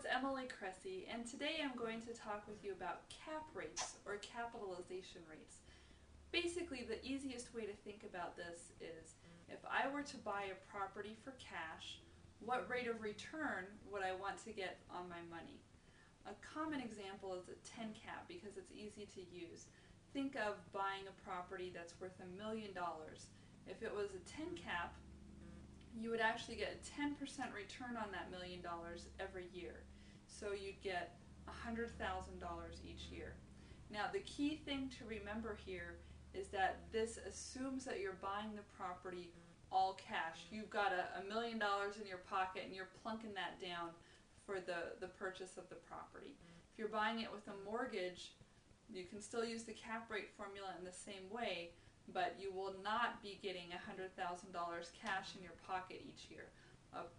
it's Emily Cressy, and today I'm going to talk with you about cap rates or capitalization rates. Basically, the easiest way to think about this is if I were to buy a property for cash, what rate of return would I want to get on my money? A common example is a 10 cap because it's easy to use. Think of buying a property that's worth $1,000,000. If it was a 10 cap, you would actually get a 10% return on that $1,000,000 every year. So you'd get $100,000 each year. Now the key thing to remember here is that this assumes that you're buying the property all cash. You've got a $1,000,000 in your pocket and you're plunking that down for the purchase of the property. If you're buying it with a mortgage, you can still use the cap rate formula in the same way, but you will not be getting $100,000 cash in your pocket each year.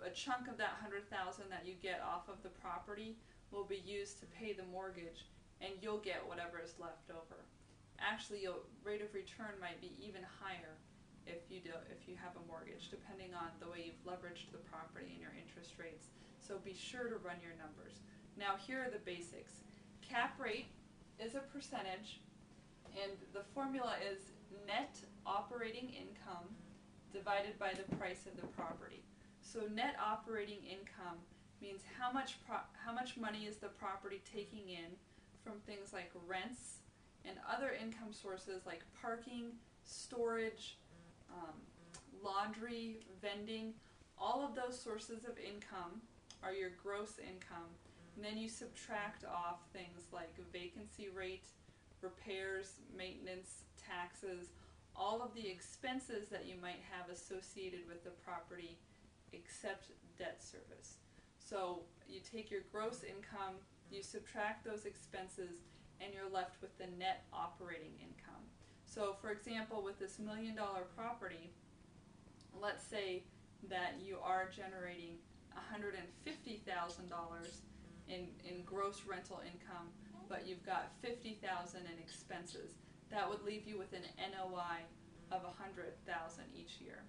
A chunk of that $100,000 that you get off of the property will be used to pay the mortgage, and you'll get whatever is left over. Actually, your rate of return might be even higher if you have a mortgage, depending on the way you've leveraged the property and your interest rates. So be sure to run your numbers. Now here are the basics. Cap rate is a percentage, and the formula is net operating income divided by the price of the property. So net operating income means how much money is the property taking in from things like rents and other income sources like parking, storage, laundry, vending. All of those sources of income are your gross income, and then you subtract off things like vacancy rate, repairs, maintenance, taxes, all of the expenses that you might have associated with the property except debt service. So you take your gross income, you subtract those expenses, and you're left with the net operating income. So for example, with this $1,000,000 property, let's say that you are generating $150,000 in gross rental income, but you've got $50,000 in expenses. That would leave you with an NOI of $100,000 each year.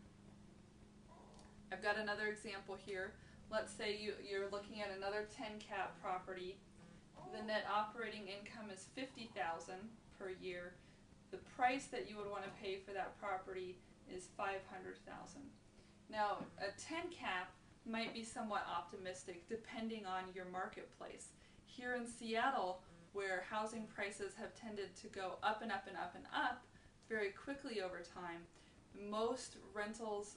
I've got another example here. Let's say you're looking at another 10 cap property. The net operating income is $50,000 per year. The price that you would want to pay for that property is $500,000. Now, a 10 cap might be somewhat optimistic depending on your marketplace. Here in Seattle, where housing prices have tended to go up and up and up and up very quickly over time, most rentals,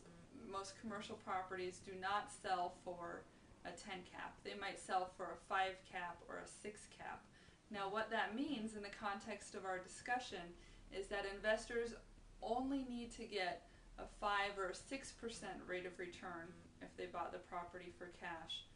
most commercial properties do not sell for a 10 cap. They might sell for a 5 cap or a 6 cap. Now what that means in the context of our discussion is that investors only need to get a 5 or 6% rate of return if they bought the property for cash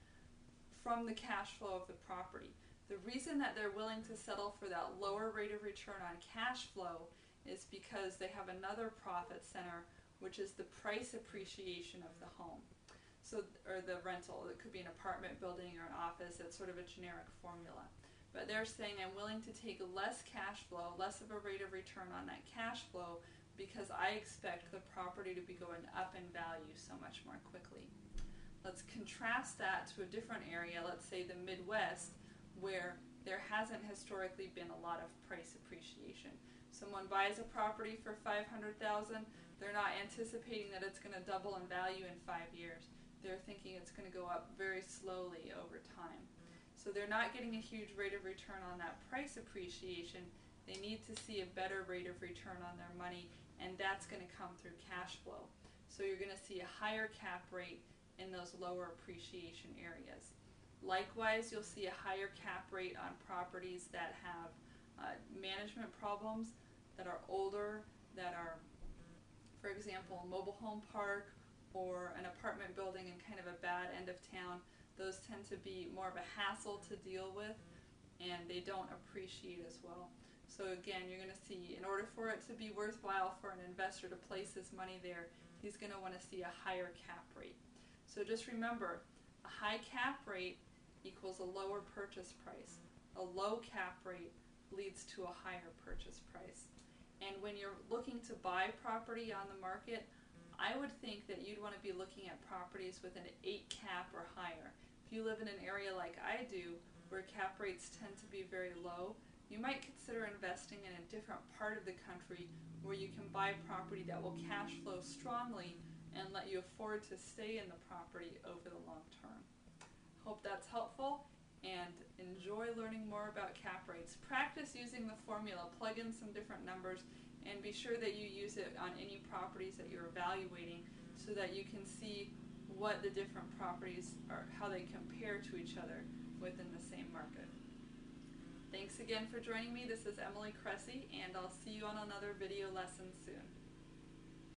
from the cash flow of the property. The reason that they're willing to settle for that lower rate of return on cash flow is because they have another profit center, which is the price appreciation of the home. So, or the rental. It could be an apartment building or an office. It's sort of a generic formula. But they're saying I'm willing to take less cash flow, less of a rate of return on that cash flow, because I expect the property to be going up in value so much more quickly. Let's contrast that to a different area, let's say the Midwest, where there hasn't historically been a lot of price appreciation. Someone buys a property for $500,000, they're not anticipating that it's going to double in value in 5 years. They're thinking it's going to go up very slowly over time. So they're not getting a huge rate of return on that price appreciation. They need to see a better rate of return on their money, and that's going to come through cash flow. So you're going to see a higher cap rate in those lower appreciation areas. Likewise, you'll see a higher cap rate on properties that have management problems, that are older, that are, for example, a mobile home park or an apartment building in kind of a bad end of town. Those tend to be more of a hassle to deal with, and they don't appreciate as well. So again, you're going to see, in order for it to be worthwhile for an investor to place his money there, he's going to want to see a higher cap rate. So just remember, a high cap rate equals a lower purchase price. A low cap rate leads to a higher purchase price. And when you're looking to buy property on the market, I would think that you'd want to be looking at properties with an 8 cap or higher. If you live in an area like I do, where cap rates tend to be very low, you might consider investing in a different part of the country where you can buy property that will cash flow strongly and let you afford to stay in the property over the long term. Hope that's helpful, and enjoy learning more about cap rates. Practice using the formula, plug in some different numbers, and be sure that you use it on any properties that you're evaluating so that you can see what the different properties are, how they compare to each other within the same market. Thanks again for joining me. This is Emily Cressy, and I'll see you on another video lesson soon.